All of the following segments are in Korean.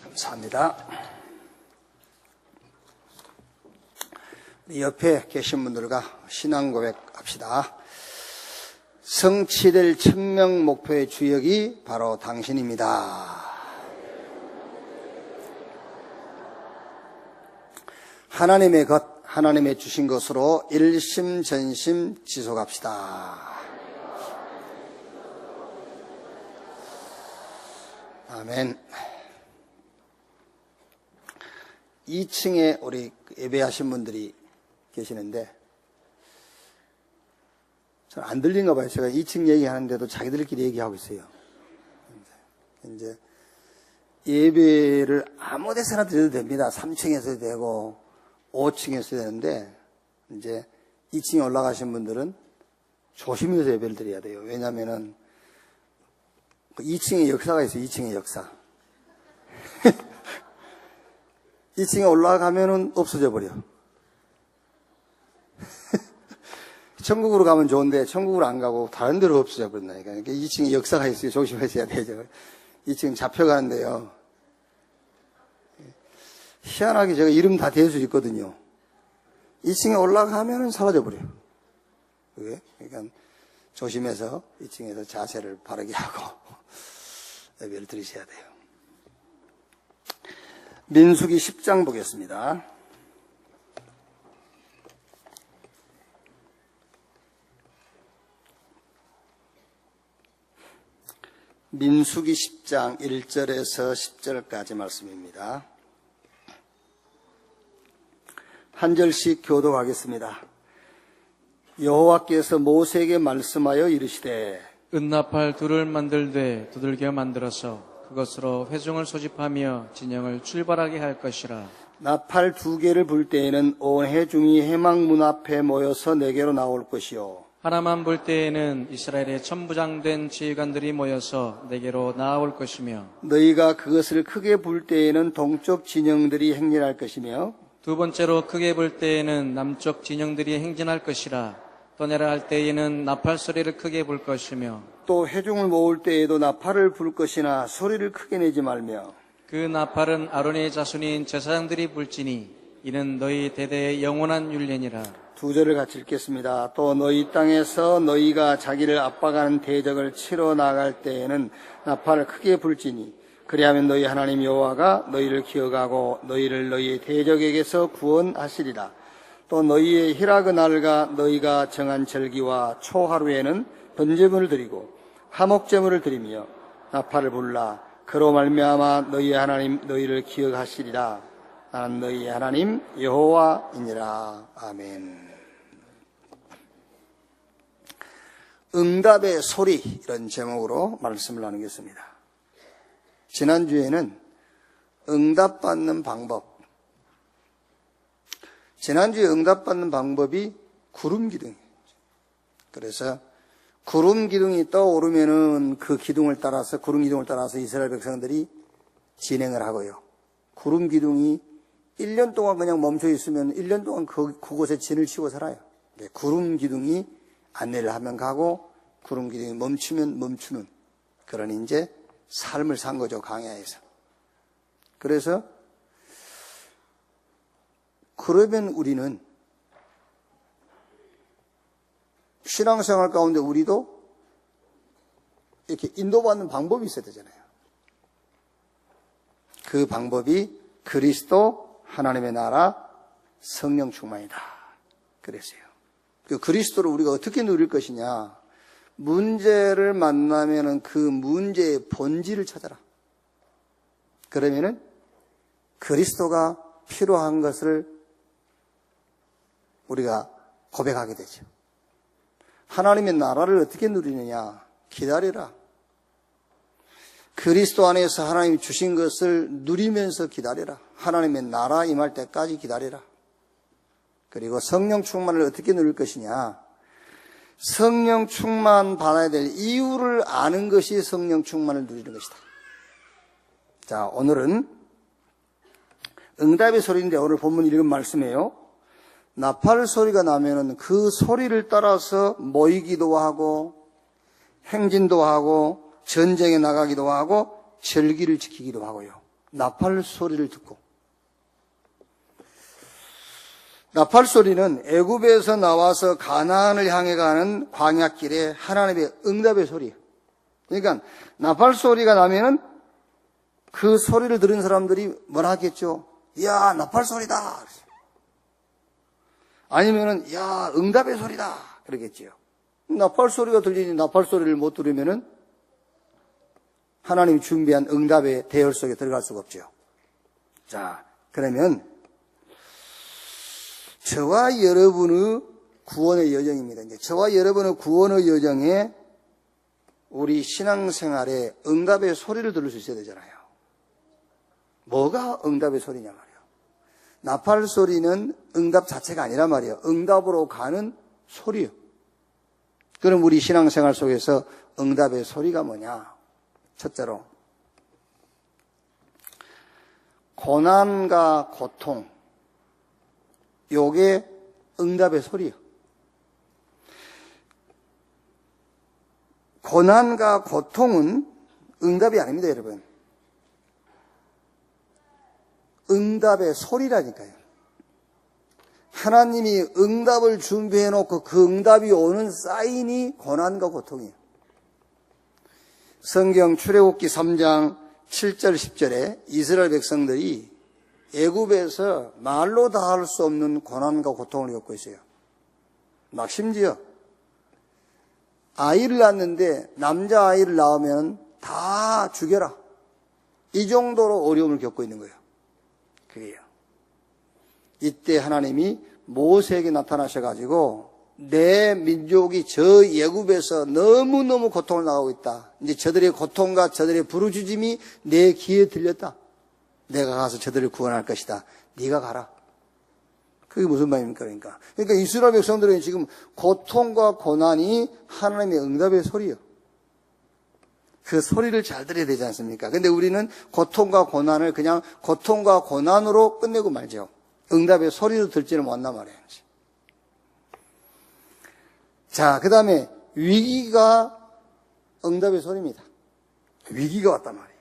감사합니다. 옆에 계신 분들과 신앙 고백합시다. 성취될 1000명 목표의 주역이 바로 당신입니다. 하나님의 것, 하나님의 주신 것으로 일심전심 지속합시다. 아멘. 2층에 우리 예배하신 분들이 계시는데 전 안 들린가 봐요. 제가 2층 얘기하는데도 자기들끼리 얘기하고 있어요. 이제 예배를 아무 데서나 드려도 됩니다. 3층에서도 되고 5층에서도 되는데 이제 2층에 올라가신 분들은 조심해서 예배를 드려야 돼요. 왜냐면은 2층에 역사가 있어요. 2층에 역사. 2층에 올라가면은 없어져 버려. 천국으로 가면 좋은데 천국으로 안 가고 다른 데로 없어져 버린다니까. 그러니까 2층에 역사가 있어요. 조심하셔야 되죠. 2층 잡혀가는데요. 희한하게 제가 이름 다 댈 수 있거든요. 2층에 올라가면은 사라져 버려요. 그러니까 조심해서 2층에서 자세를 바르게 하고 예배를 드리셔야 돼요. 민수기 10장 보겠습니다. 민수기 10장 1절에서 10절까지 말씀입니다. 한 절씩 교독하겠습니다. 여호와께서 모세에게 말씀하여 이르시되 은나팔 둘을 만들되 두들겨 만들어서 그것으로 회중을 소집하며 진영을 출발하게 할 것이라. 나팔 2개를 불 때에는 온 회중이 회막문 앞에 모여서 내게로 나올 것이요 하나만 불 때에는 이스라엘의 천부장된 지휘관들이 모여서 내게로 나아올 것이며 너희가 그것을 크게 불 때에는 동쪽 진영들이 행진할 것이며 두 번째로 크게 불 때에는 남쪽 진영들이 행진할 것이라. 떠내라 할 때에는 나팔 소리를 크게 불 것이며 또 회중을 모을 때에도 나팔을 불 것이나 소리를 크게 내지 말며 그 나팔은 아론의 자손인 제사장들이 불지니 이는 너희 대대의 영원한 율례니라. 2절을 같이 읽겠습니다. 또 너희 땅에서 너희가 자기를 압박하는 대적을 치러 나갈 때에는 나팔을 크게 불지니 그리하면 너희 하나님 여호와가 너희를 기억하고 너희를 너희의 대적에게서 구원하시리라. 또 너희의 희락의 날과 너희가 정한 절기와 초하루에는 번제물을 드리고 화목제물을 드리며 나팔을 불라. 그로 말미암아 너희의 하나님 너희를 기억하시리라. 나는 너희의 하나님 여호와이니라. 아멘. 응답의 소리, 이런 제목으로 말씀을 나누겠습니다. 지난주에는 응답받는 방법, 지난주에 응답받는 방법이 구름 기둥이에요. 그래서 구름 기둥이 떠오르면은 그 기둥을 따라서, 구름 기둥을 따라서 이스라엘 백성들이 진행을 하고요. 구름 기둥이 1년 동안 그냥 멈춰 있으면 1년 동안 그곳에 진을 치고 살아요. 구름 기둥이 안내를 하면 가고 구름 기둥이 멈추면 멈추는 그런 이제 삶을 산 거죠, 광야에서. 그래서 그러면 우리는 신앙생활 가운데 우리도 이렇게 인도받는 방법이 있어야 되잖아요. 그 방법이 그리스도, 하나님의 나라, 성령 충만이다. 그랬어요. 그 그리스도를 우리가 어떻게 누릴 것이냐. 문제를 만나면은 그 문제의 본질을 찾아라. 그러면은 그리스도가 필요한 것을 우리가 고백하게 되죠. 하나님의 나라를 어떻게 누리느냐? 기다리라. 그리스도 안에서 하나님이 주신 것을 누리면서 기다리라. 하나님의 나라 임할 때까지 기다리라. 그리고 성령 충만을 어떻게 누릴 것이냐? 성령 충만 받아야 될 이유를 아는 것이 성령 충만을 누리는 것이다. 자, 오늘은 응답의 소리인데 오늘 본문 읽은 말씀이에요. 나팔 소리가 나면은 그 소리를 따라서 모이기도 하고 행진도 하고 전쟁에 나가기도 하고 절기를 지키기도 하고요. 나팔 소리를 듣고. 나팔 소리는 애굽에서 나와서 가나안을 향해 가는 광야길에 하나님의 응답의 소리예요. 그러니까 나팔 소리가 나면은 그 소리를 들은 사람들이 뭐라 하겠죠? 야, 나팔 소리다. 아니면은 야, 응답의 소리다. 그러겠지요. 나팔 소리가 들리니 나팔 소리를 못 들으면은 하나님이 준비한 응답의 대열 속에 들어갈 수가 없죠. 자, 그러면 저와 여러분의 구원의 여정입니다. 이제 저와 여러분의 구원의 여정에 우리 신앙생활에 응답의 소리를 들을 수 있어야 되잖아요. 뭐가 응답의 소리냐 말이에요. 나팔 소리는 응답 자체가 아니란 말이에요. 응답으로 가는 소리요. 그럼 우리 신앙생활 속에서 응답의 소리가 뭐냐? 첫째로 고난과 고통, 요게 응답의 소리요. 고난과 고통은 응답이 아닙니다, 여러분. 응답의 소리라니까요. 하나님이 응답을 준비해 놓고 그 응답이 오는 사인이 고난과 고통이에요. 성경 출애굽기 3장 7절 10절에 이스라엘 백성들이 애굽에서 말로 다 할 수 없는 고난과 고통을 겪고 있어요. 막 심지어 아이를 낳는데 남자아이를 낳으면 다 죽여라. 이 정도로 어려움을 겪고 있는 거예요. 그게요. 이때 하나님이 모세에게 나타나셔가지고 내 민족이 저 애굽에서 너무너무 고통을 당하고 있다. 이제 저들의 고통과 저들의 부르짖음이 내 귀에 들렸다. 내가 가서 저들을 구원할 것이다. 네가 가라. 그게 무슨 말입니까? 그러니까 이스라엘 백성들은 지금 고통과 고난이 하나님의 응답의 소리예요. 그 소리를 잘 들어야 되지 않습니까? 근데 우리는 고통과 고난을 그냥 고통과 고난으로 끝내고 말죠. 응답의 소리도 듣지를 못한단 말이에요. 자, 그 다음에 위기가 응답의 소리입니다. 위기가 왔단 말이에요.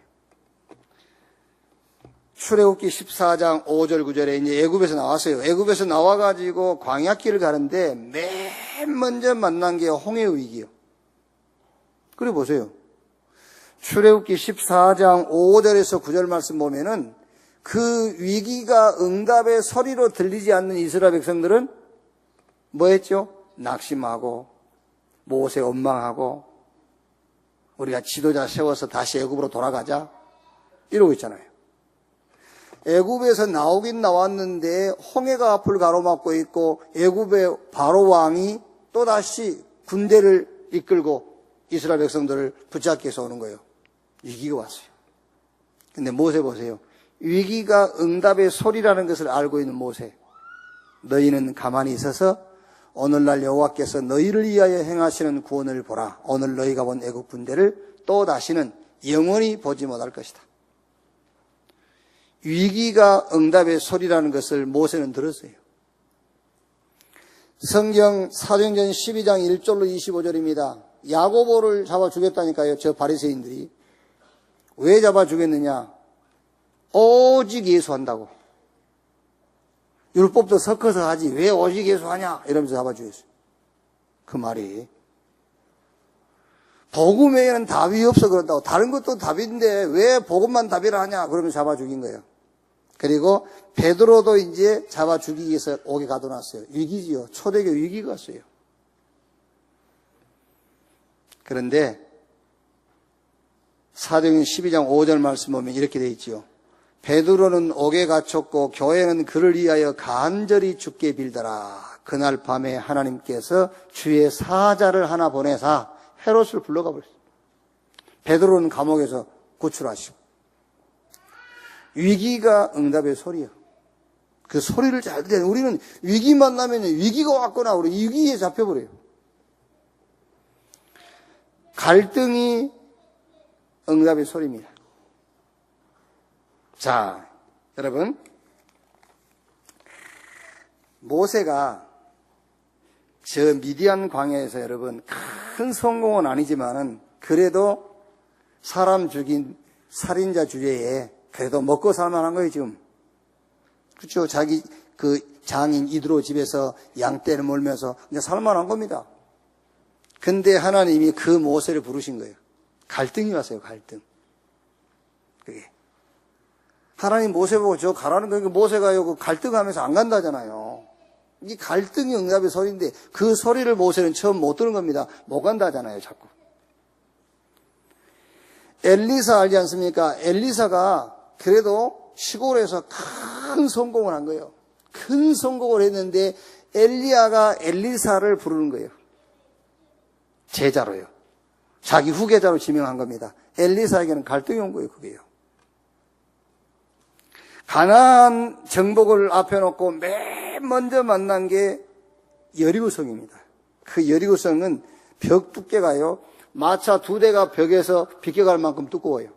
출애굽기 14장 5절 9절에 이제 애굽에서 나왔어요. 애굽에서 나와가지고 광야길을 가는데 맨 먼저 만난 게 홍해 위기요. 그래 보세요. 출애굽기 14장 5절에서 9절 말씀 보면은 그 위기가 응답의 소리로 들리지 않는 이스라엘 백성들은 뭐 했죠? 낙심하고 모세 원망하고 우리가 지도자 세워서 다시 애굽으로 돌아가자 이러고 있잖아요. 애굽에서 나오긴 나왔는데 홍해가 앞을 가로막고 있고 애굽의 바로 왕이 또다시 군대를 이끌고 이스라엘 백성들을 붙잡기 위해서 오는 거예요. 위기가 왔어요. 근데 모세 보세요. 위기가 응답의 소리라는 것을 알고 있는 모세. 너희는 가만히 있어서 오늘날 여호와께서 너희를 위하여 행하시는 구원을 보라. 오늘 너희가 본 애국 군대를 또 다시는 영원히 보지 못할 것이다. 위기가 응답의 소리라는 것을 모세는 들었어요. 성경 사도행전 12장 1절로 25절입니다. 야고보를 잡아 죽였다니까요. 저 바리새인들이. 왜 잡아 죽였느냐? 오직 예수한다고. 율법도 섞어서 하지 왜 오직 예수하냐? 이러면서 잡아 죽였어요. 그 말이. 복음 외에는 답이 없어 그런다고. 다른 것도 답인데 왜 복음만 답이라 하냐? 그러면서 잡아 죽인 거예요. 그리고 베드로도 이제 잡아 죽이기 위해서 옥에 가둬놨어요. 위기지요. 초대교 위기가 왔어요. 그런데 사도행전 12장 5절 말씀 보면 이렇게 되어 있지요. 베드로는 옥에 갇혔고 교회는 그를 위하여 간절히 주께 빌더라. 그날 밤에 하나님께서 주의 사자를 하나 보내사 헤롯을 불러가 버렸어요. 베드로는 감옥에서 구출하시고. 위기가 응답의 소리예요. 그 소리를 잘 들어야 돼요. 우리는 위기 만나면 위기가 왔거나 우리 위기에 잡혀버려요. 갈등이 응답의 소리입니다. 자, 여러분. 모세가 저 미디안 광야에서 여러분 큰 성공은 아니지만은 그래도 사람 죽인 살인자 주제에 그래도 먹고 살만한 거예요, 지금. 그렇죠. 자기 그 장인 이드로 집에서 양떼를 몰면서 이제 살만한 겁니다. 근데 하나님이 그 모세를 부르신 거예요. 갈등이 왔어요, 갈등. 그게. 하나님 모세 보고 저 가라는 거니까 모세가요, 그 갈등하면서 안 간다잖아요. 이 갈등이 응답의 소리인데 그 소리를 모세는 처음 못 들은 겁니다. 못 간다잖아요, 자꾸. 엘리사 알지 않습니까? 엘리사가 그래도 시골에서 큰 성공을 한 거예요. 큰 성공을 했는데 엘리야가 엘리사를 부르는 거예요. 제자로요. 자기 후계자로 지명한 겁니다. 엘리사에게는 갈등이 온 거예요, 그게요. 가나안 정복을 앞에 놓고 맨 먼저 만난 게 여리고성입니다. 그 여리고성은 벽 두께가요, 마차 2대가 벽에서 비껴갈 만큼 두꺼워요.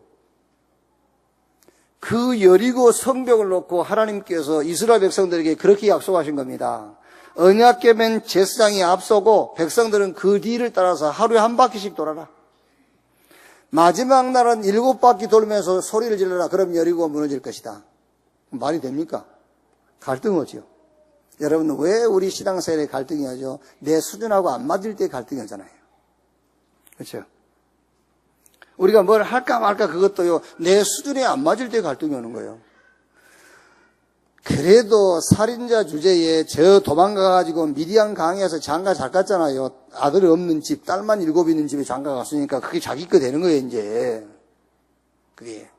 그 여리고 성벽을 놓고 하나님께서 이스라엘 백성들에게 그렇게 약속하신 겁니다. 언약궤면 제사장이 앞서고 백성들은 그 뒤를 따라서 하루에 한 바퀴씩 돌아라. 마지막 날은 7바퀴 돌면서 소리를 질러라. 그럼 여리고가 무너질 것이다. 말이 됩니까? 갈등 오죠. 여러분, 왜 우리 신앙생활에 갈등이 오죠? 내 수준하고 안 맞을 때 갈등이 오잖아요. 그렇죠? 우리가 뭘 할까 말까 그것도요, 내 수준에 안 맞을 때 갈등이 오는 거예요. 그래도 살인자 주제에 저 도망가가지고 미디안 강에서 장가 잘 갔잖아요. 아들 없는 집, 딸만 7 있는 집에 장가 갔으니까 그게 자기 거 되는 거예요, 이제. 그게.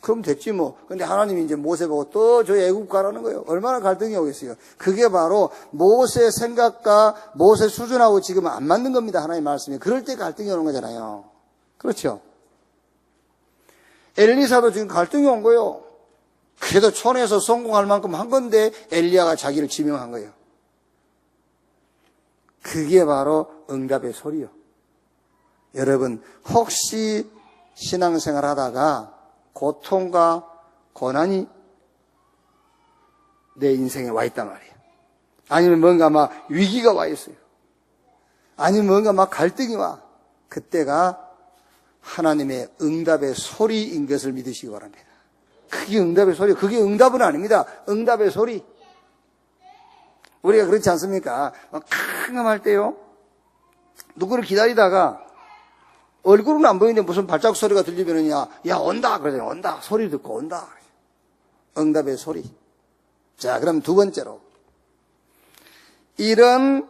그럼 됐지 뭐. 근데 하나님이 이제 모세 보고 또 저 애굽 가라는 거예요. 얼마나 갈등이 오겠어요. 그게 바로 모세 생각과 모세 수준하고 지금 안 맞는 겁니다. 하나님 말씀이. 그럴 때 갈등이 오는 거잖아요. 그렇죠. 엘리사도 지금 갈등이 온 거예요. 그래도 촌에서 성공할 만큼 한 건데 엘리야가 자기를 지명한 거예요. 그게 바로 응답의 소리요. 여러분, 혹시 신앙생활 하다가 고통과 고난이 내 인생에 와 있단 말이에요. 아니면 뭔가 막 위기가 와 있어요. 아니면 뭔가 막 갈등이 와. 그때가 하나님의 응답의 소리인 것을 믿으시기 바랍니다. 그게 응답의 소리. 그게 응답은 아닙니다. 응답의 소리. 우리가 그렇지 않습니까? 막 캄캄할 때요, 누구를 기다리다가 얼굴은 안 보이는데 무슨 발자국 소리가 들리면은 야 온다 그러잖아요. 온다. 소리 듣고 온다. 응답의 소리. 자, 그럼 두 번째로, 이런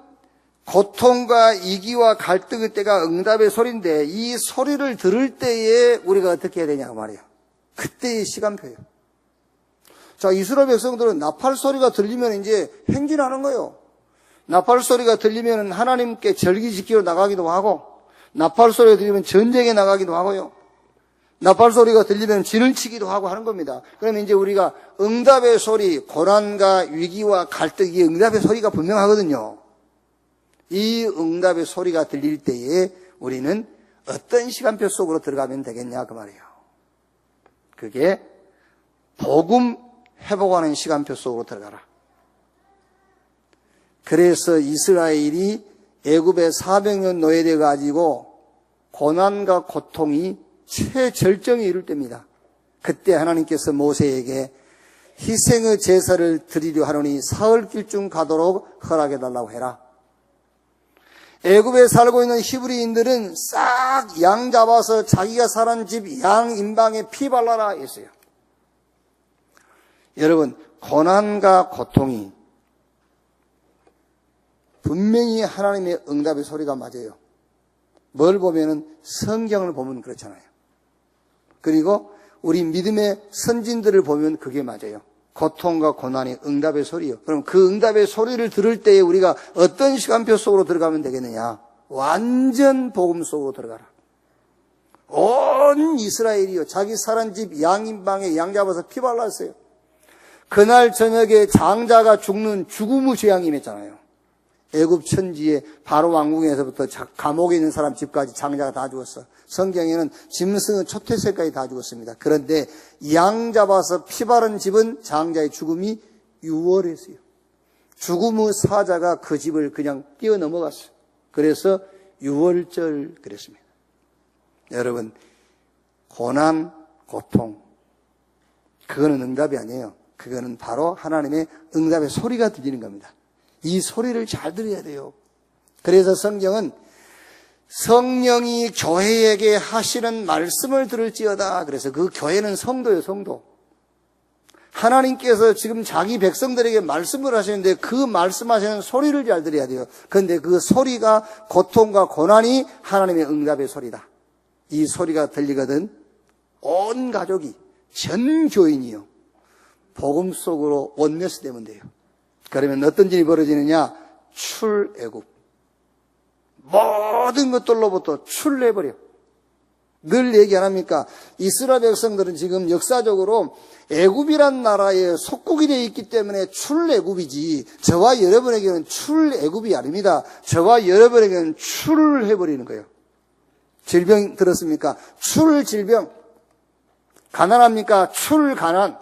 고통과 이기와 갈등의 때가 응답의 소리인데 이 소리를 들을 때에 우리가 어떻게 해야 되냐고 말이에요. 그때의 시간표예요. 자, 이스라엘 백성들은 나팔 소리가 들리면 이제 행진하는 거예요. 나팔 소리가 들리면 하나님께 절기 지키러 나가기도 하고, 나팔 소리가 들리면 전쟁에 나가기도 하고요. 나팔 소리가 들리면 진을 치기도 하고 하는 겁니다. 그러면 이제 우리가 응답의 소리, 고난과 위기와 갈등, 이 응답의 소리가 분명하거든요. 이 응답의 소리가 들릴 때에 우리는 어떤 시간표 속으로 들어가면 되겠냐 그 말이에요. 그게 복음 회복하는 시간표 속으로 들어가라. 그래서 이스라엘이 애굽에 400년 노예돼 가지고 고난과 고통이 최절정에 이를 때입니다. 그때 하나님께서 모세에게 희생의 제사를 드리려 하노니 사흘길쯤 가도록 허락해 달라고 해라. 애굽에 살고 있는 히브리인들은 싹 양 잡아서 자기가 사는 집 양 임방에 피 발라라 했어요. 여러분, 고난과 고통이 분명히 하나님의 응답의 소리가 맞아요. 뭘 보면은 성경을 보면 그렇잖아요. 그리고 우리 믿음의 선진들을 보면 그게 맞아요. 고통과 고난이 응답의 소리요. 그럼 그 응답의 소리를 들을 때에 우리가 어떤 시간표 속으로 들어가면 되겠느냐? 완전 복음 속으로 들어가라. 온 이스라엘이요, 자기 사는 집 양인방에 양 잡아서 피 발랐어요. 그날 저녁에 장자가 죽는 죽음의 재앙이 임했잖아요. 애굽 천지에 바로 왕궁에서부터 감옥에 있는 사람 집까지 장자가 다 죽었어. 성경에는 짐승은 초태새까지 다 죽었습니다. 그런데 양 잡아서 피 바른 집은 장자의 죽음이 유월했어요. 죽음의 사자가 그 집을 그냥 뛰어넘어갔어요. 그래서 유월절 그랬습니다. 여러분, 고난, 고통. 그거는 응답이 아니에요. 그거는 바로 하나님의 응답의 소리가 들리는 겁니다. 이 소리를 잘 들어야 돼요. 그래서 성경은 성령이 교회에게 하시는 말씀을 들을지어다. 그래서 그 교회는 성도예요, 성도. 하나님께서 지금 자기 백성들에게 말씀을 하시는데 그 말씀하시는 소리를 잘 들어야 돼요. 그런데 그 소리가 고통과 고난이 하나님의 응답의 소리다. 이 소리가 들리거든 온 가족이, 전 교인이요, 복음 속으로 원내스 되면 돼요. 그러면 어떤 일이 벌어지느냐? 출애굽. 모든 것들로부터 출내버려. 늘 얘기 안 합니까? 이스라엘 백성들은 지금 역사적으로 애굽이란 나라에 속국이 되어 있기 때문에 출애굽이지, 저와 여러분에게는 출애굽이 아닙니다. 저와 여러분에게는 출해버리는 거예요. 질병 들었습니까? 출질병. 가난합니까? 출가난.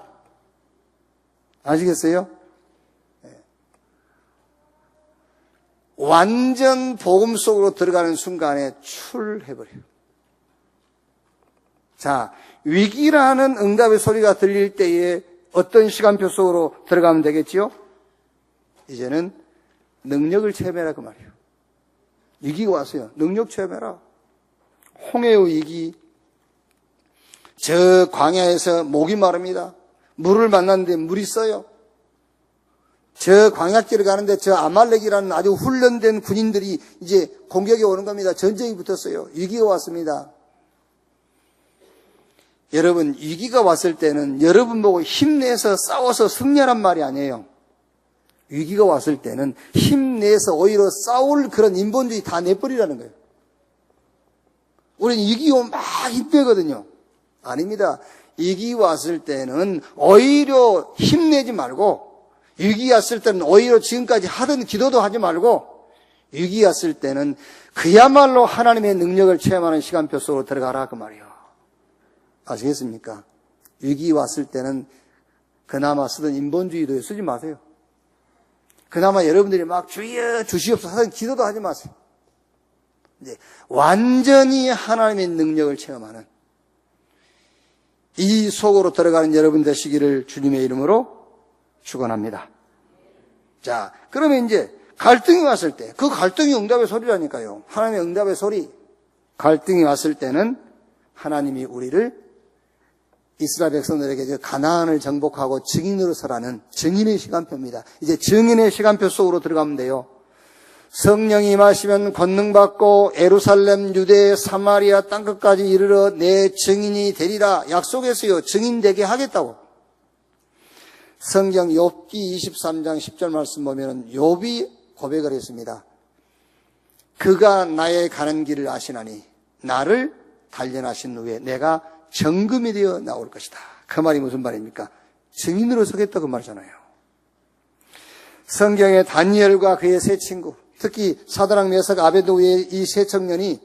아시겠어요? 완전 복음 속으로 들어가는 순간에 출해버려요. 자, 위기라는 응답의 소리가 들릴 때에 어떤 시간표 속으로 들어가면 되겠지요? 이제는 능력을 체험해라 그 말이에요. 위기가 왔어요. 능력 체험해라. 홍해의 위기. 저 광야에서 목이 마릅니다. 물을 만났는데 물이 써요. 저 광야길을 가는데 저 아말렉이라는 아주 훈련된 군인들이 이제 공격에 오는 겁니다. 전쟁이 붙었어요. 위기가 왔습니다. 여러분, 위기가 왔을 때는 여러분 보고 힘내서 싸워서 승리하란 말이 아니에요. 위기가 왔을 때는 힘내서 오히려 싸울 그런 인본주의 다 내버리라는 거예요. 우리는 위기 오면 막 힘빼거든요. 아닙니다. 위기 왔을 때는 오히려 힘내지 말고, 위기 왔을 때는 오히려 지금까지 하던 기도도 하지 말고, 위기 왔을 때는 그야말로 하나님의 능력을 체험하는 시간표 속으로 들어가라 그 말이에요. 아시겠습니까? 위기 왔을 때는 그나마 쓰던 인본주의도 쓰지 마세요. 그나마 여러분들이 막 주여 주시옵소서 하던 기도도 하지 마세요. 이제 완전히 하나님의 능력을 체험하는 이 속으로 들어가는 여러분 되시기를 주님의 이름으로 축원합니다. 자, 그러면 이제 갈등이 왔을 때, 그 갈등이 응답의 소리라니까요. 하나님의 응답의 소리. 갈등이 왔을 때는 하나님이 우리를 이스라엘 백성들에게 가나안을 정복하고 증인으로 서라는 증인의 시간표입니다. 이제 증인의 시간표 속으로 들어가면 돼요. 성령이 임하시면 권능받고 예루살렘, 유대, 사마리아 땅끝까지 이르러 내 증인이 되리라 약속했어요. 증인 되게 하겠다고. 성경 욥기 23장 10절 말씀 보면 욥이 고백을 했습니다. 그가 나의 가는 길을 아시나니 나를 단련하신 후에 내가 정금이 되어 나올 것이다. 그 말이 무슨 말입니까? 증인으로 서겠다 그 말이잖아요. 성경의 다니엘과 그의 세 친구, 특히 사드락 메삭 아베드고의 이 세 청년이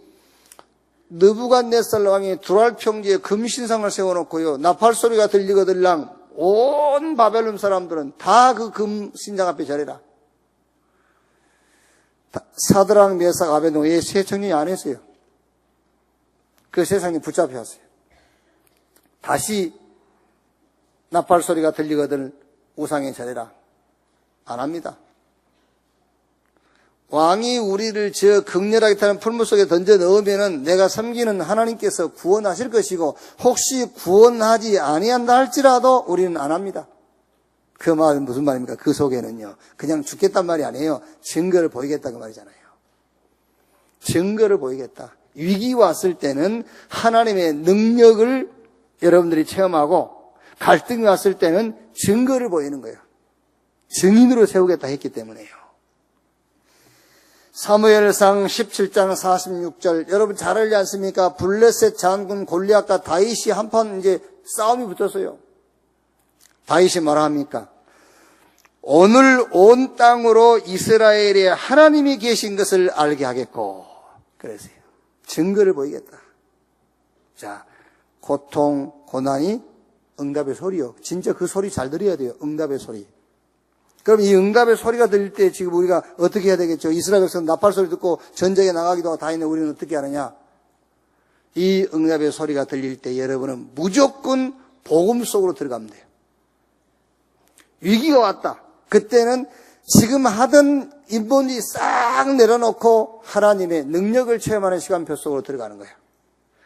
느부갓네살 왕이 두랄 평지에 금신상을 세워놓고요, 나팔 소리가 들리거들랑 온 바벨론 사람들은 다 그 금신상 앞에 절해라. 사드락 메삭 아베드고의 세 청년이 안 했어요. 그 세상에 붙잡혔어요. 다시 나팔 소리가 들리거든 우상에 절해라. 안 합니다. 왕이 우리를 저 극렬하게 타는 풀물 속에 던져 넣으면은 내가 섬기는 하나님께서 구원하실 것이고, 혹시 구원하지 아니한다 할지라도 우리는 안 합니다. 그 말은 무슨 말입니까? 그 속에는요, 그냥 죽겠단 말이 아니에요. 증거를 보이겠다 그 말이잖아요. 증거를 보이겠다. 위기 왔을 때는 하나님의 능력을 여러분들이 체험하고, 갈등이 왔을 때는 증거를 보이는 거예요. 증인으로 세우겠다 했기 때문에요. 사무엘상 17장 46절 여러분 잘 알지 않습니까? 블레셋 장군 골리앗과 다윗이 한판 이제 싸움이 붙었어요. 다윗이 뭐라 합니까? 오늘 온 땅으로 이스라엘에 하나님이 계신 것을 알게 하겠고, 그랬어요. 증거를 보이겠다. 자, 고통, 고난이 응답의 소리요. 진짜 그 소리 잘 들어야 돼요. 응답의 소리. 그럼 이 응답의 소리가 들릴 때 지금 우리가 어떻게 해야 되겠죠? 이스라엘 백성은 나팔 소리 듣고 전쟁에 나가기도 하고 다 했는데 우리는 어떻게 하느냐? 이 응답의 소리가 들릴 때 여러분은 무조건 복음 속으로 들어가면 돼요. 위기가 왔다. 그때는 지금 하던 인본이 싹 내려놓고 하나님의 능력을 체험하는 시간표 속으로 들어가는 거예요.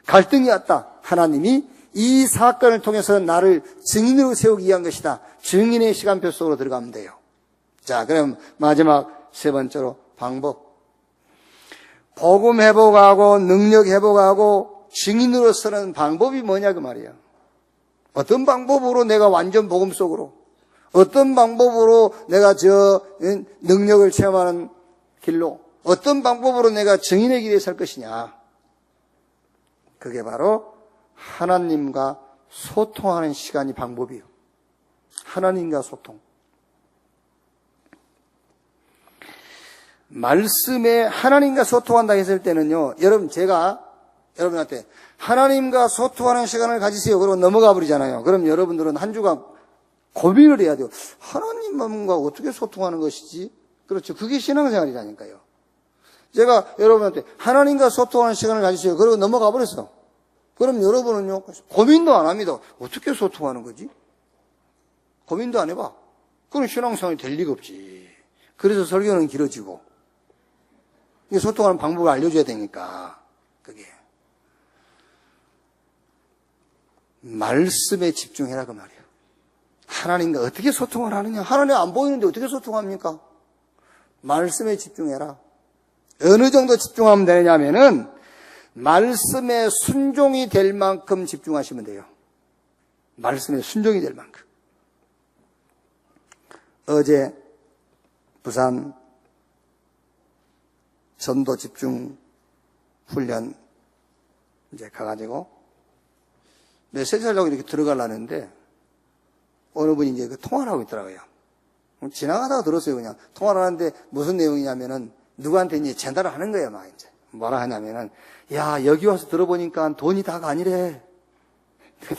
갈등이 왔다. 하나님이 이 사건을 통해서 나를 증인으로 세우기 위한 것이다. 증인의 시간표 속으로 들어가면 돼요. 자, 그럼 마지막 세 번째로 방법. 복음 회복하고 능력 회복하고 증인으로 서는 방법이 뭐냐 그 말이에요. 어떤 방법으로 내가 완전 복음 속으로, 어떤 방법으로 내가 저 능력을 체험하는 길로, 어떤 방법으로 내가 증인의 길에 설 것이냐. 그게 바로 하나님과 소통하는 시간이 방법이에요. 하나님과 소통. 말씀에 하나님과 소통한다 했을 때는요, 여러분, 제가 여러분한테 하나님과 소통하는 시간을 가지세요. 그러고 넘어가 버리잖아요. 그럼 여러분들은 한 주간 고민을 해야 돼요. 하나님과 어떻게 소통하는 것이지? 그렇죠. 그게 신앙생활이라니까요. 제가 여러분한테 하나님과 소통하는 시간을 가지세요. 그러고 넘어가 버렸어. 그럼 여러분은요, 고민도 안 합니다. 어떻게 소통하는 거지? 고민도 안 해봐. 그럼 신앙생활이 될 리가 없지. 그래서 설교는 길어지고. 이게 소통하는 방법을 알려줘야 되니까, 그게. 말씀에 집중해라, 그 말이에요. 하나님과 어떻게 소통을 하느냐? 하나님 안 보이는데 어떻게 소통합니까? 말씀에 집중해라. 어느 정도 집중하면 되냐면은, 말씀에 순종이 될 만큼 집중하시면 돼요. 말씀에 순종이 될 만큼. 어제 부산 전도 집중 훈련 이제 가가지고 메시지 하려고 이렇게 들어가려는데 어느 분이 이제 그 통화를 하고 있더라고요. 지나가다가 들었어요, 그냥. 통화를 하는데 무슨 내용이냐면은 누구한테 이제 전달을 하는 거예요, 막 이제. 뭐라 하냐면은, 야, 여기 와서 들어보니까 돈이 다가 아니래.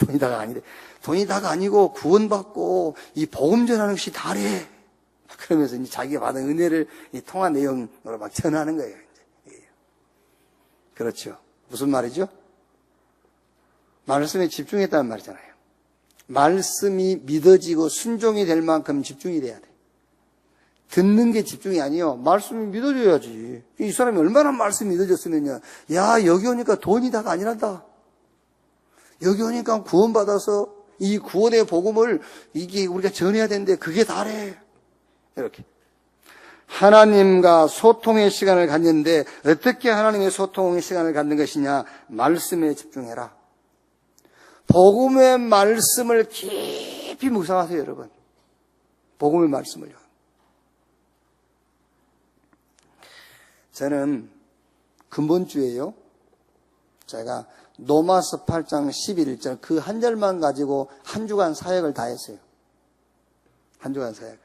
돈이 다가 아니래. 돈이 다가 아니고 구원받고 이 복음 전하는 것이 다래. 그러면서 이제 자기가 받은 은혜를 이 통화 내용으로 막 전하는 거예요. 이제. 그렇죠. 무슨 말이죠? 말씀에 집중했다는 말이잖아요. 말씀이 믿어지고 순종이 될 만큼 집중이 돼야 돼. 듣는 게 집중이 아니에요. 말씀이 믿어져야지. 이 사람이 얼마나 말씀이 믿어졌으면요. 야, 여기 오니까 돈이 다가 아니란다. 여기 오니까 구원받아서 이 구원의 복음을 이게 우리가 전해야 되는데 그게 다래. 이렇게. 하나님과 소통의 시간을 갖는데 어떻게 하나님의 소통의 시간을 갖는 것이냐? 말씀에 집중해라. 복음의 말씀을 깊이 묵상하세요, 여러분. 복음의 말씀을요. 저는 근본주에요. 제가 로마서 8장 11절 그 한 절만 가지고 한 주간 사역을 다 했어요. 한 주간 사역.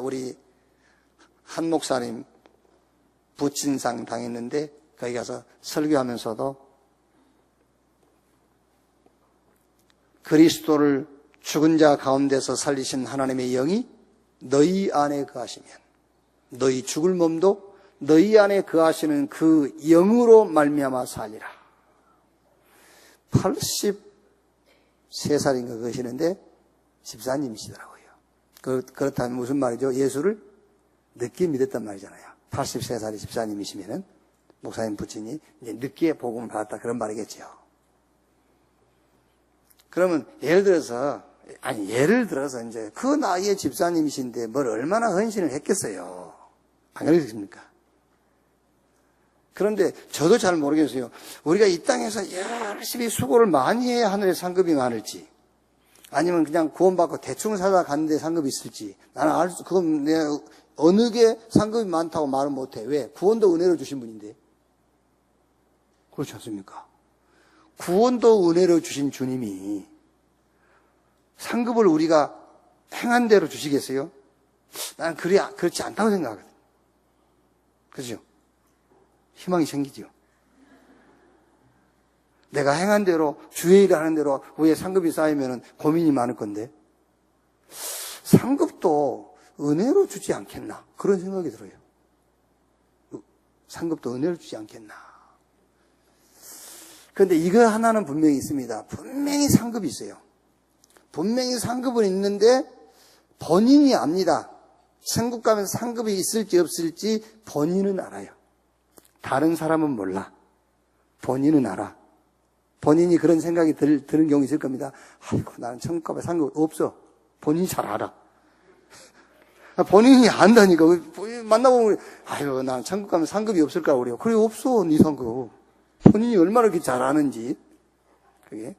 우리 한 목사님 부친상 당했는데 거기 가서 설교하면서도 그리스도를 죽은 자 가운데서 살리신 하나님의 영이 너희 안에 거하시면 너희 죽을 몸도 너희 안에 거하시는 그 영으로 말미암아 살리라. 83살인가 그러시는데 집사님이시더라고요. 그렇다면 무슨 말이죠? 예수를 늦게 믿었단 말이잖아요. 83살이 집사님이시면은 목사님 부친이 이제 늦게 복음을 받았다 그런 말이겠죠. 그러면 예를 들어서 이제 그 나이에 집사님이신데 뭘 얼마나 헌신을 했겠어요. 안 그러겠습니까? 그런데 저도 잘 모르겠어요. 우리가 이 땅에서 열심히 수고를 많이 해야 하늘에 상급이 많을지, 아니면 그냥 구원받고 대충 살다 갔는데 상급이 있을지, 나는 그건 내가 어느 게 상급이 많다고 말은 못해. 왜? 구원도 은혜로 주신 분인데. 그렇지 않습니까? 구원도 은혜로 주신 주님이 상급을 우리가 행한 대로 주시겠어요? 나는 그렇지 않다고 생각하거든. 그죠? 희망이 생기죠. 내가 행한 대로, 주의 일을 하는 대로 위에 상급이 쌓이면 고민이 많을 건데, 상급도 은혜로 주지 않겠나? 그런 생각이 들어요. 상급도 은혜로 주지 않겠나? 그런데 이거 하나는 분명히 있습니다. 분명히 상급이 있어요. 분명히 상급은 있는데 본인이 압니다. 천국 가면 상급이 있을지 없을지 본인은 알아요. 다른 사람은 몰라. 본인은 알아. 본인이 그런 생각이 드는 경우 있을 겁니다. 아이고, 나는 천국 가면 상급 없어. 본인이 잘 알아. 본인이 안다니까. 만나보면, 아유, 나는 천국 가면 상급이 없을까, 그래요. 그래, 없어, 네 상급. 본인이 얼마나 그렇게 잘 아는지. 그게.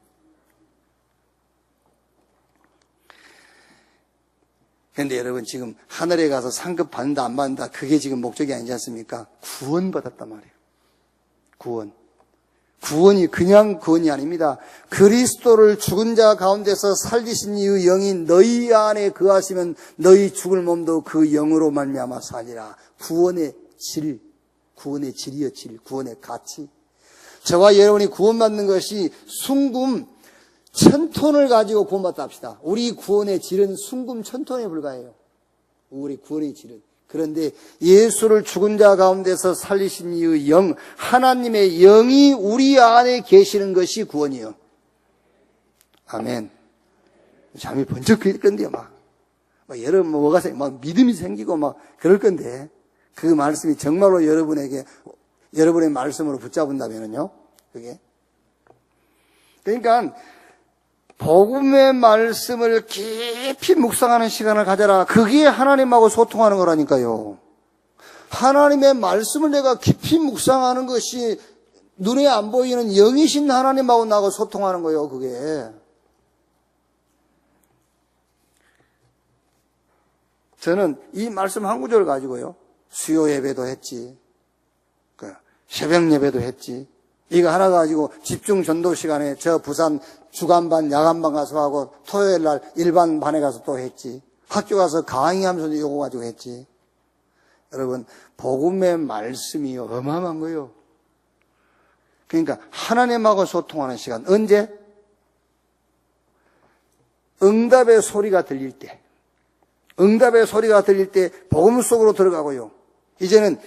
그런데 여러분, 지금 하늘에 가서 상급 받는다, 안 받는다, 그게 지금 목적이 아니지 않습니까? 구원받았단 말이에요. 구원. 구원이 그냥 구원이 아닙니다. 그리스도를 죽은 자 가운데서 살리신 이의 영이 너희 안에 거하시면 너희 죽을 몸도 그 영으로 말미암아 살리라. 구원의 질, 구원의 질이여 질, 구원의 가치. 저와 여러분이 구원받는 것이 순금 1000톤을 가지고 구원받다 합시다. 우리 구원의 질은 순금 1000톤에 불과해요. 우리 구원의 질은. 그런데 예수를 죽은 자 가운데서 살리신 이의 영, 하나님의 영이 우리 안에 계시는 것이 구원이요. 아멘. 잠이 번쩍 들 건데요, 막 여러분 뭐가 막 믿음이 생기고 막 그럴 건데 그 말씀이 정말로 여러분에게 여러분의 말씀으로 붙잡은다면요, 그게. 그러니까 복음의 말씀을 깊이 묵상하는 시간을 가져라. 그게 하나님하고 소통하는 거라니까요. 하나님의 말씀을 내가 깊이 묵상하는 것이 눈에 안 보이는 영이신 하나님하고 나하고 소통하는 거예요, 그게. 저는 이 말씀 한 구절을 가지고요, 수요 예배도 했지, 새벽 예배도 했지, 이거 하나 가지고 집중 전도 시간에 저 부산 주간반, 야간반 가서 하고 토요일 날 일반 반에 가서 또 했지. 학교 가서 강의하면서 이거 가지고 했지. 여러분, 복음의 말씀이 어마어마한 거예요. 그러니까 하나님하고 소통하는 시간. 언제? 응답의 소리가 들릴 때. 응답의 소리가 들릴 때 복음 속으로 들어가고요. 이제는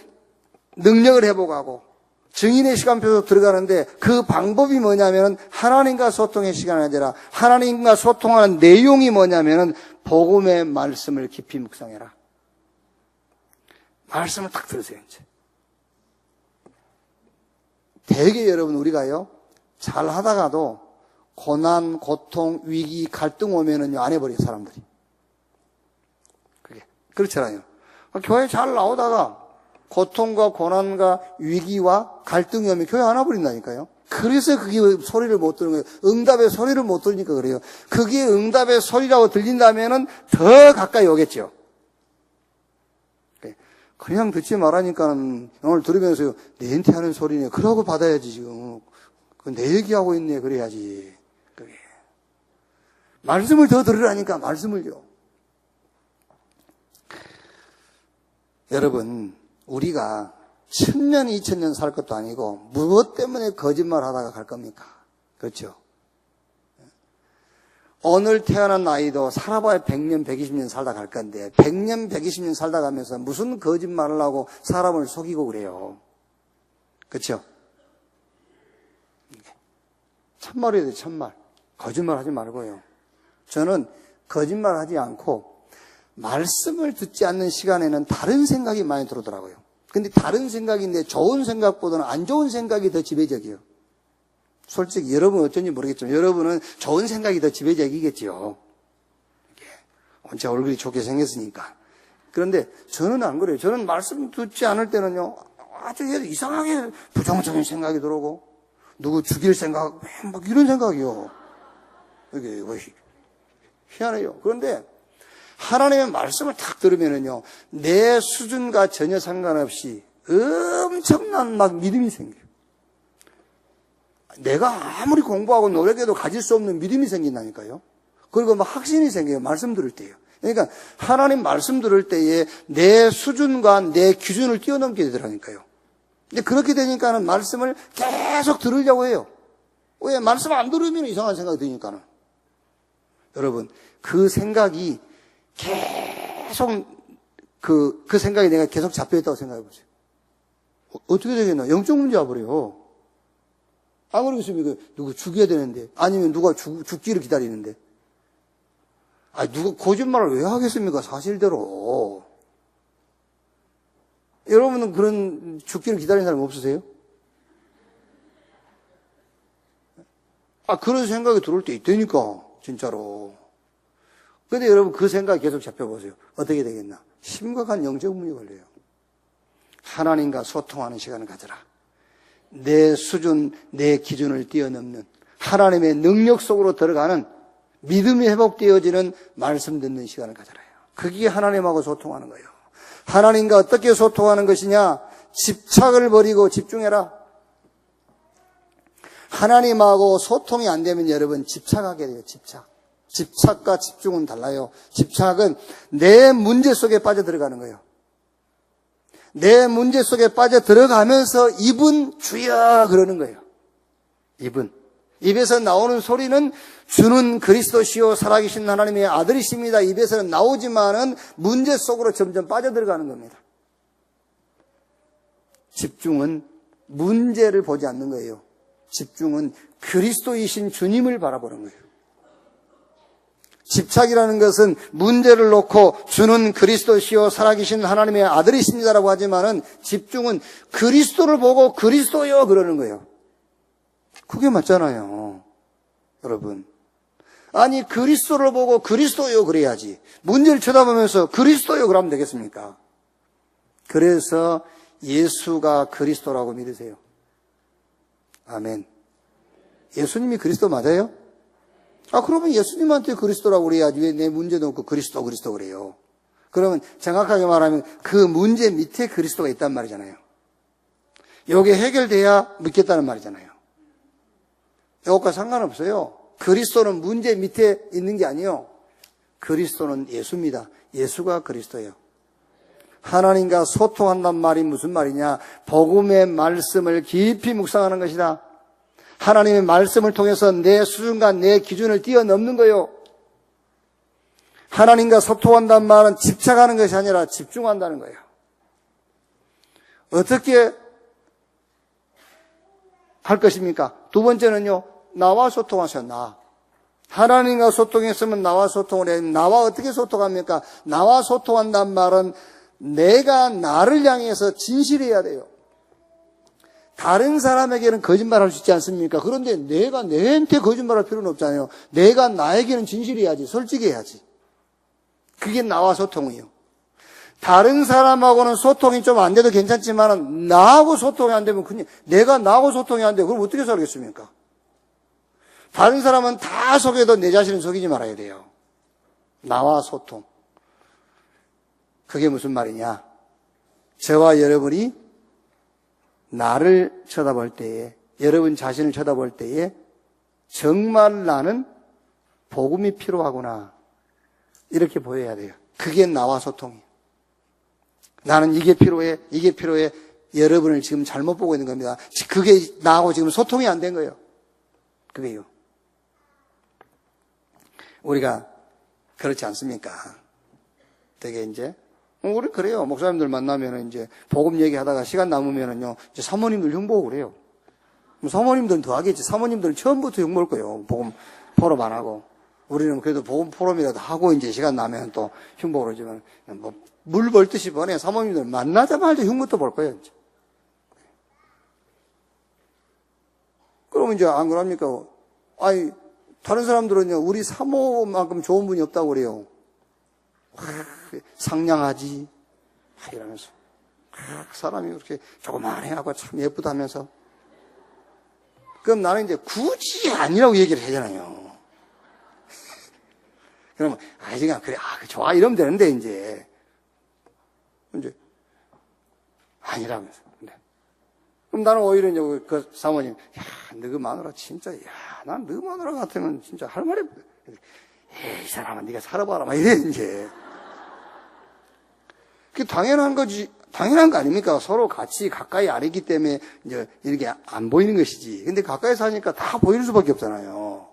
능력을 회복하고 증인의 시간표로 들어가는데 그 방법이 뭐냐면은 하나님과 소통의 시간이 아니라 하나님과 소통하는 내용이 뭐냐면은 복음의 말씀을 깊이 묵상해라. 말씀을 딱 들으세요, 이제. 되게 여러분, 우리가요, 잘 하다가도 고난, 고통, 위기, 갈등 오면은요, 안 해버려요, 사람들이. 그게. 그렇잖아요. 교회 잘 나오다가 고통과 고난과 위기와 갈등이 오면 교회 안 와버린다니까요. 그래서 그게 소리를 못 들은 거예요. 응답의 소리를 못 들으니까 그래요. 그게 응답의 소리라고 들린다면은 더 가까이 오겠죠. 그냥 듣지 말라니까는 오늘 들으면서 내한테 하는 소리네. 그러고 받아야지, 지금. 내 얘기하고 있네. 그래야지. 그게. 말씀을 더 들으라니까, 말씀을요. 여러분, 우리가 1000년, 2000년 살 것도 아니고 무엇 때문에 거짓말 하다가 갈 겁니까? 그렇죠? 오늘 태어난 아이도 살아봐야 100년, 120년 살다 갈 건데 100년, 120년 살다 가면서 무슨 거짓말을 하고 사람을 속이고 그래요. 그렇죠? 참말이어야 돼, 참말. 거짓말 하지 말고요. 저는 거짓말 하지 않고 말씀을 듣지 않는 시간에는 다른 생각이 많이 들어오더라고요. 근데 다른 생각인데 좋은 생각보다는 안 좋은 생각이 더 지배적이에요. 솔직히 여러분은 어쩐지 모르겠지만 여러분은 좋은 생각이 더 지배적이겠죠. 제 얼굴이 좋게 생겼으니까. 그런데 저는 안 그래요. 저는 말씀 듣지 않을 때는요, 아주 이상하게 부정적인 생각이 들어오고 누구 죽일 생각, 막 이런 생각이요. 이게 희한해요. 그런데 하나님의 말씀을 딱 들으면은요, 내 수준과 전혀 상관없이 엄청난 막 믿음이 생겨요. 내가 아무리 공부하고 노력해도 가질 수 없는 믿음이 생긴다니까요. 그리고 막 확신이 생겨요. 말씀 들을 때요. 그러니까 하나님 말씀 들을 때에 내 수준과 내 기준을 뛰어넘게 되더라니까요. 근데 그렇게 되니까는 말씀을 계속 들으려고 해요. 왜? 말씀 안 들으면 이상한 생각이 드니까는. 여러분, 그 생각이 계속 그 생각이 내가 계속 잡혀있다고 생각해 보세요. 어떻게 되겠나? 영적 문제 와버려요. 안 그러겠습니까? 누구 죽여야 되는데. 아니면 누가 죽기를 기다리는데. 누가 거짓말을 왜 하겠습니까? 사실대로. 여러분은 그런 죽기를 기다리는 사람 없으세요? 그런 생각이 들어올 때 있다니까, 진짜로. 근데 여러분 그 생각이 계속 잡혀보세요. 어떻게 되겠나? 심각한 영적 문제 걸려요. 하나님과 소통하는 시간을 가져라. 내 수준, 내 기준을 뛰어넘는 하나님의 능력 속으로 들어가는 믿음이 회복되어지는 말씀 듣는 시간을 가져라요. 그게 하나님하고 소통하는 거예요. 하나님과 어떻게 소통하는 것이냐? 집착을 버리고 집중해라. 하나님하고 소통이 안 되면 여러분 집착하게 돼요. 집착과 집중은 달라요. 집착은 내 문제 속에 빠져들어가는 거예요. 내 문제 속에 빠져들어가면서 입은 주여 그러는 거예요. 입에서 나오는 소리는 주는 그리스도시요 살아계신 하나님의 아들이십니다. 입에서는 나오지만은 문제 속으로 점점 빠져들어가는 겁니다. 집중은 문제를 보지 않는 거예요. 집중은 그리스도이신 주님을 바라보는 거예요. 집착이라는 것은 문제를 놓고 주는 그리스도시요 살아계신 하나님의 아들이십니다라고 하지만은 집중은 그리스도를 보고 그리스도요 그러는 거예요. 그게 맞잖아요. 여러분. 아니 그리스도를 보고 그리스도요 그래야지. 문제를 쳐다보면서 그리스도요 그러면 되겠습니까? 그래서 예수가 그리스도라고 믿으세요. 아멘. 예수님이 그리스도 맞아요? 그러면 예수님한테 그리스도라고 그래야지. 왜 내 문제 놓고 그리스도 그래요? 그러면 정확하게 말하면 그 문제 밑에 그리스도가 있단 말이잖아요. 이게 해결돼야 믿겠다는 말이잖아요. 이것과 상관없어요. 그리스도는 문제 밑에 있는 게 아니에요. 그리스도는 예수입니다. 예수가 그리스도예요. 하나님과 소통한단 말이 무슨 말이냐? 복음의 말씀을 깊이 묵상하는 것이다. 하나님의 말씀을 통해서 내 수준과 내 기준을 뛰어넘는 거예요. 하나님과 소통한다는 말은 집착하는 것이 아니라 집중한다는 거예요. 어떻게 할 것입니까? 두 번째는요, 나와 소통하세요. 하나님과 소통했으면 나와 소통을 해요. 나와 어떻게 소통합니까? 나와 소통한다는 말은 내가 나를 향해서 진실해야 돼요. 다른 사람에게는 거짓말할 수 있지 않습니까? 그런데 내가 내한테 거짓말할 필요는 없잖아요. 내가 나에게는 진실해야지, 솔직해야지. 그게 나와 소통이에요. 다른 사람하고는 소통이 좀 안 돼도 괜찮지만 나하고 소통이 안 되면 그냥 내가 나하고 소통이 안 돼. 그럼 어떻게 살겠습니까? 다른 사람은 다 속여도 내 자신은 속이지 말아야 돼요. 나와 소통. 그게 무슨 말이냐? 저와 여러분이 나를 쳐다볼 때에, 여러분 자신을 쳐다볼 때에 정말 나는 복음이 필요하구나. 이렇게 보여야 돼요. 그게 나와 소통이에요. 나는 이게 필요해. 여러분을 지금 잘못 보고 있는 겁니다. 그게 나하고 지금 소통이 안 된 거예요. 그게요. 우리가 그렇지 않습니까? 되게 우리 그래요. 목사님들 만나면은 복음 얘기하다가 시간 남으면은요, 사모님들 흉보고 그래요. 사모님들은 더 하겠지. 사모님들은 처음부터 흉볼 거예요. 복음 포럼 안 하고. 우리는 그래도 복음 포럼이라도 하고 시간 나면 또 흉보고 그러지만, 물 벌듯이 보내. 사모님들 만나자마자 흉부터 볼 거예요. 그러면 안 그럽니까? 다른 사람들은요, 우리 사모만큼 좋은 분이 없다고 그래요. 상냥하지. 이러면서. 사람이 그렇게 조그만해하고 참 예쁘다면서. 그럼 나는 굳이 아니라고 얘기를 하잖아요. 그러면, 그냥, 그래, 좋아, 이러면 되는데, 이제 아니라면서. 그럼 나는 오히려 그 사모님, 야, 너 그 마누라 진짜, 난 너 마누라 같으면 진짜 할 말이, 이 사람아, 네가 살아봐라, 막 이래, 그게 당연한 거지, 당연한 거 아닙니까? 서로 같이 가까이 아니기 때문에 이렇게 안 보이는 것이지. 근데 가까이 사니까 다 보이는 수밖에 없잖아요.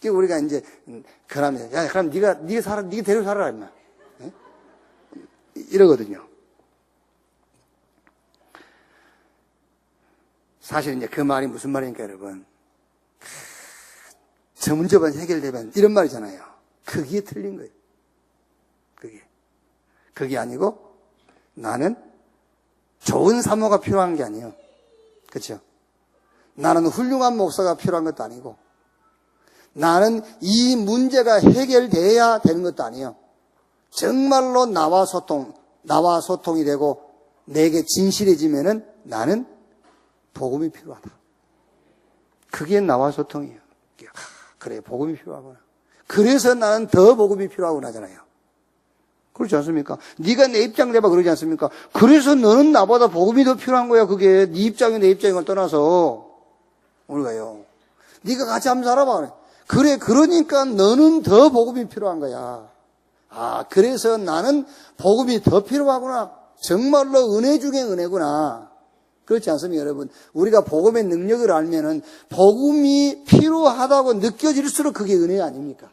우리가 그러면, 야, 그럼 네가 데리고 살아라, 임마. 이러거든요. 사실 이제 그 말이 무슨 말입니까, 여러분? 저 문제만 해결되면 이런 말이잖아요. 그게 틀린 거예요. 그게 아니고 나는 좋은 사모가 필요한 게 아니에요. 그렇죠? 나는 훌륭한 목사가 필요한 것도 아니고 나는 이 문제가 해결돼야 되는 것도 아니에요. 정말로 나와 소통이 되고 내게 진실해지면은 나는 복음이 필요하다. 그게 나와 소통이에요. 그래, 복음이 필요하구나. 그래서 나는 더 복음이 필요하구나 하잖아요. 그렇지 않습니까? 네가 내 입장 내봐 그러지 않습니까? 그래서 너는 나보다 복음이 더 필요한 거야. 그게 네 입장이 내 입장을 떠나서 우리가요. 네가 같이 한번 살아봐. 그래, 그러니까 너는 더 복음이 필요한 거야. 아, 그래서 나는 복음이 더 필요하구나. 정말로 은혜 중에 은혜구나. 그렇지 않습니까, 여러분? 우리가 복음의 능력을 알면은 복음이 필요하다고 느껴질수록 그게 은혜 아닙니까?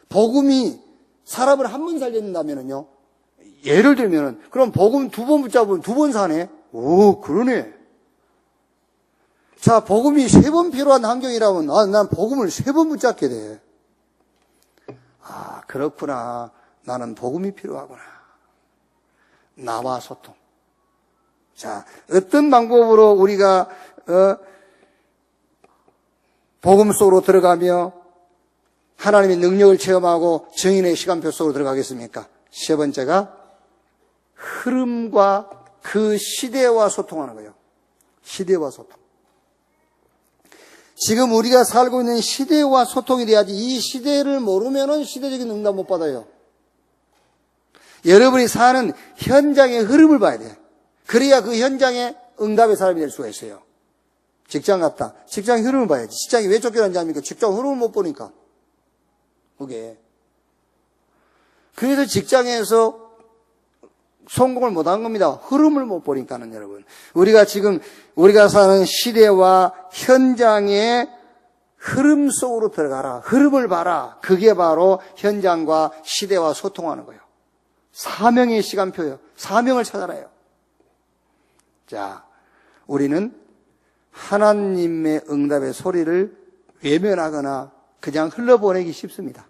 복음이 사람을 한 번 살린다면은요, 예를 들면은, 그럼 복음 2번 붙잡으면 2번 사네? 오, 그러네. 자, 복음이 3번 필요한 환경이라면, 난 복음을 3번 붙잡게 돼. 아, 그렇구나. 나는 복음이 필요하구나. 나와 소통. 자, 어떤 방법으로 우리가, 복음 속으로 들어가며 하나님의 능력을 체험하고 증인의 시간표 속으로 들어가겠습니까? 세 번째가 흐름과 그 시대와 소통하는 거예요. 시대와 소통. 지금 우리가 살고 있는 시대와 소통이 돼야지 이 시대를 모르면은 시대적인 응답 못 받아요. 여러분이 사는 현장의 흐름을 봐야 돼요. 그래야 그 현장의 응답의 사람이 될 수가 있어요. 직장 갔다. 직장의 흐름을 봐야지. 직장이 왜 쫓겨난지 압니까? 직장 흐름을 못 보니까. 그게. 그래서 직장에서 성공을 못한 겁니다. 흐름을 못 보니까는 여러분. 우리가 사는 시대와 현장의 흐름 속으로 들어가라. 흐름을 봐라. 그게 바로 현장과 시대와 소통하는 거예요. 사명의 시간표예요. 사명을 찾아라요. 자, 우리는 하나님의 응답의 소리를 외면하거나 그냥 흘러보내기 쉽습니다.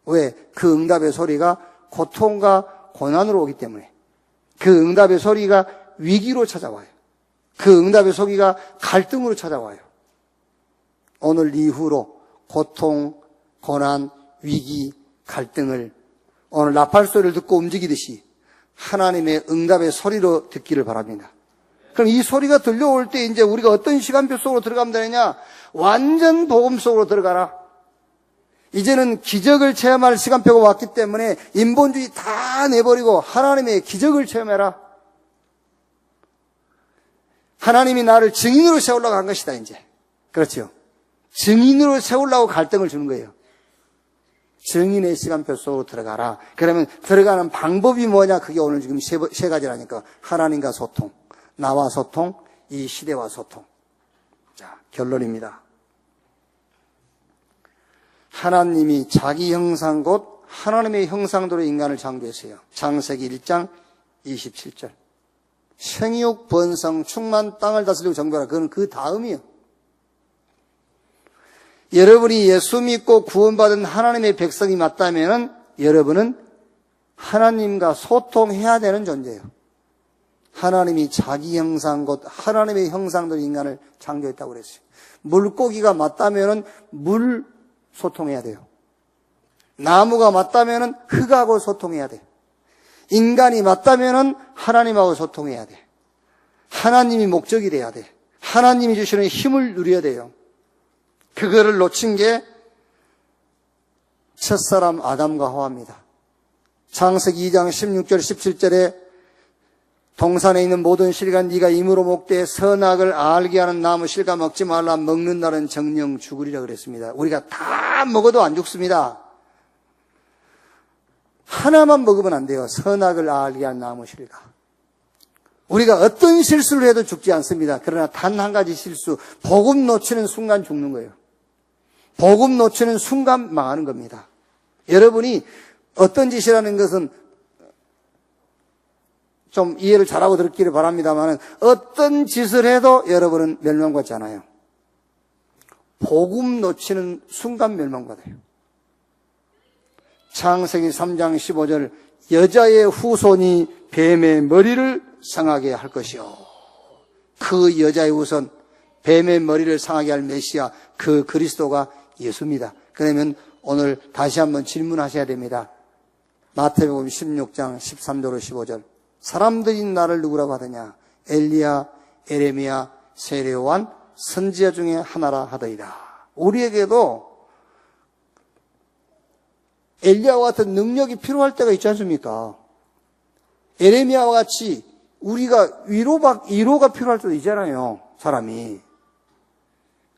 왜? 그 응답의 소리가 고통과 고난으로 오기 때문에. 그 응답의 소리가 위기로 찾아와요. 그 응답의 소리가 갈등으로 찾아와요. 오늘 이후로 고통, 고난, 위기, 갈등을 오늘 나팔 소리를 듣고 움직이듯이 하나님의 응답의 소리로 듣기를 바랍니다. 그럼 이 소리가 들려올 때 이제 우리가 어떤 시간표 속으로 들어가면 되느냐? 완전 복음 속으로 들어가라. 이제는 기적을 체험할 시간표가 왔기 때문에 인본주의 다 내버리고 하나님의 기적을 체험해라. 하나님이 나를 증인으로 세우려고 한 것이다, 이제. 그렇죠. 증인으로 세우려고 갈등을 주는 거예요. 증인의 시간표 속으로 들어가라. 그러면 들어가는 방법이 뭐냐? 그게 오늘 지금 세 가지라니까. 하나님과 소통, 나와 소통, 이 시대와 소통. 자, 결론입니다. 하나님이 자기 형상 곧 하나님의 형상대로 인간을 창조했어요. 창세기 1장 27절. 생육, 번성, 충만, 땅을 다스리고 정복하라. 그건 그 다음이요. 여러분이 예수 믿고 구원받은 하나님의 백성이 맞다면 여러분은 하나님과 소통해야 되는 존재예요. 하나님이 자기 형상 곧 하나님의 형상대로 인간을 창조했다고 그랬어요. 물고기가 맞다면 물 소통해야 돼요. 나무가 맞다면 흙하고 소통해야 돼. 인간이 맞다면 하나님하고 소통해야 돼. 하나님이 목적이 돼야 돼. 하나님이 주시는 힘을 누려야 돼요. 그거를 놓친 게 첫사람 아담과 하와입니다. 창세기 2장 16절 17절에 동산에 있는 모든 실과 네가 임으로 목되 선악을 알게 하는 나무 실과 먹지 말라. 먹는 날은 정령 죽으리라 그랬습니다. 우리가 다 먹어도 안 죽습니다. 하나만 먹으면 안 돼요. 선악을 알게 하는 나무 실과. 우리가 어떤 실수를 해도 죽지 않습니다. 그러나 단 한 가지 실수, 복음 놓치는 순간 죽는 거예요. 복음 놓치는 순간 망하는 겁니다. 여러분이 어떤 짓이라는 것은 좀 이해를 잘하고 들었기를 바랍니다만 어떤 짓을 해도 여러분은 멸망받지 않아요. 복음 놓치는 순간 멸망받아요. 창세기 3장 15절 여자의 후손이 뱀의 머리를 상하게 할 것이요. 그 여자의 후손 뱀의 머리를 상하게 할 메시아 그 그리스도가 예수입니다. 그러면 오늘 다시 한번 질문하셔야 됩니다. 마태복음 16장 13절로 15절 사람들이 나를 누구라고 하더냐 엘리야, 에레미야, 세례요한 선지자 중에 하나라 하더이다. 우리에게도 엘리야와 같은 능력이 필요할 때가 있지 않습니까? 에레미야와 같이 우리가 위로가 필요할 때도 있잖아요. 사람이.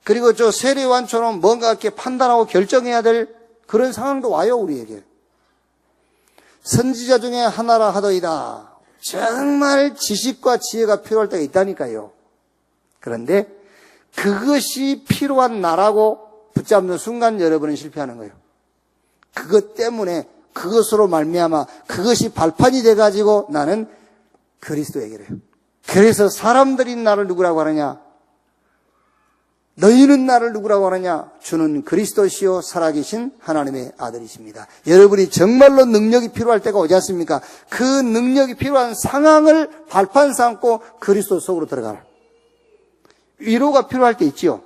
그리고 저 세례요한처럼 뭔가 이렇게 판단하고 결정해야 될 그런 상황도 와요. 우리에게. 선지자 중에 하나라 하더이다. 정말 지식과 지혜가 필요할 때가 있다니까요. 그런데 그것이 필요한 나라고 붙잡는 순간 여러분은 실패하는 거예요. 그것 때문에 그것으로 말미암아 그것이 발판이 돼가지고 나는 그리스도에게래요. 그래서 사람들이 나를 누구라고 하느냐? 너희는 나를 누구라고 하느냐? 주는 그리스도시요 살아계신 하나님의 아들이십니다. 여러분이 정말로 능력이 필요할 때가 오지 않습니까? 그 능력이 필요한 상황을 발판 삼고 그리스도 속으로 들어가라. 위로가 필요할 때 있지요.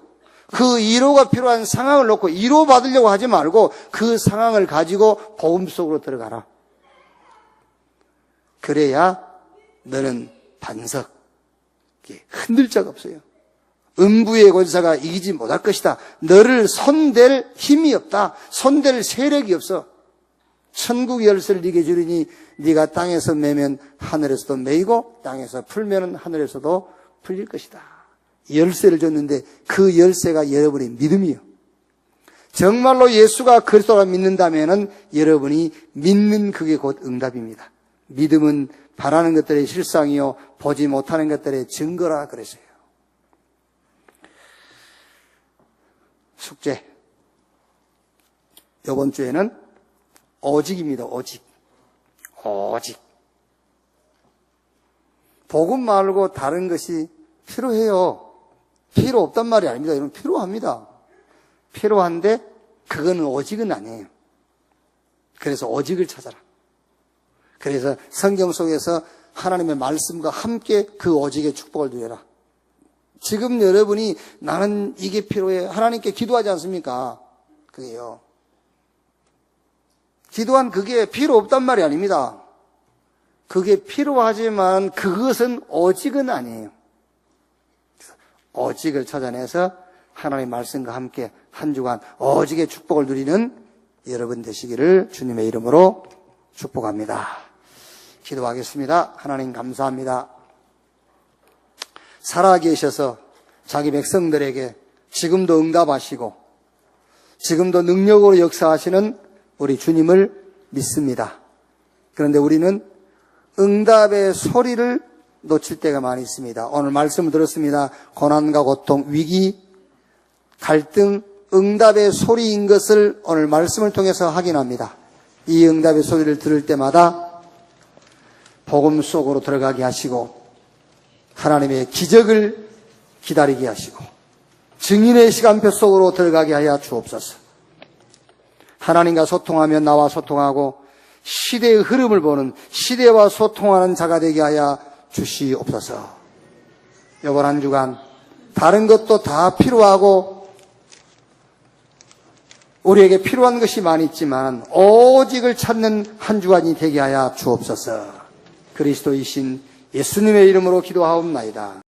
그 위로가 필요한 상황을 놓고 위로 받으려고 하지 말고 그 상황을 가지고 복음 속으로 들어가라. 그래야 너는 반석, 흔들 자가 없어요. 음부의 권사가 이기지 못할 것이다. 너를 손댈 힘이 없다. 손댈 세력이 없어. 천국 열쇠를 네게 주리니 네가 땅에서 매면 하늘에서도 매이고 땅에서 풀면 하늘에서도 풀릴 것이다. 열쇠를 줬는데 그 열쇠가 여러분의 믿음이에요. 정말로 예수가 그리스도라 믿는다면은 여러분이 믿는 그게 곧 응답입니다. 믿음은 바라는 것들의 실상이요 보지 못하는 것들의 증거라 그랬어요. 숙제. 이번 주에는 오직입니다. 오직. 복음 말고 다른 것이 필요해요. 필요 없단 말이 아닙니다. 여러분 필요합니다. 필요한데 그거는 오직은 아니에요. 그래서 오직을 찾아라. 그래서 성경 속에서 하나님의 말씀과 함께 그 오직의 축복을 누려라. 지금 여러분이 나는 이게 필요해. 하나님께 기도하지 않습니까? 그게요. 기도한 그게 필요 없단 말이 아닙니다. 그게 필요하지만 그것은 오직은 아니에요. 오직을 찾아내서 하나님의 말씀과 함께 한 주간 오직의 축복을 누리는 여러분 되시기를 주님의 이름으로 축복합니다. 기도하겠습니다. 하나님 감사합니다. 살아계셔서 자기 백성들에게 지금도 응답하시고 지금도 능력으로 역사하시는 우리 주님을 믿습니다. 그런데 우리는 응답의 소리를 놓칠 때가 많이 있습니다. 오늘 말씀을 들었습니다. 고난과 고통, 위기, 갈등, 응답의 소리인 것을 오늘 말씀을 통해서 확인합니다. 이 응답의 소리를 들을 때마다 복음 속으로 들어가게 하시고 하나님의 기적을 기다리게 하시고 증인의 시간표 속으로 들어가게 하여 주옵소서. 하나님과 소통하며 나와 소통하고 시대의 흐름을 보는 시대와 소통하는 자가 되게 하여 주시옵소서. 이번 한 주간 다른 것도 다 필요하고 우리에게 필요한 것이 많이 있지만 오직을 찾는 한 주간이 되게 하여 주옵소서. 그리스도이신 예수님의 이름으로 기도하옵나이다.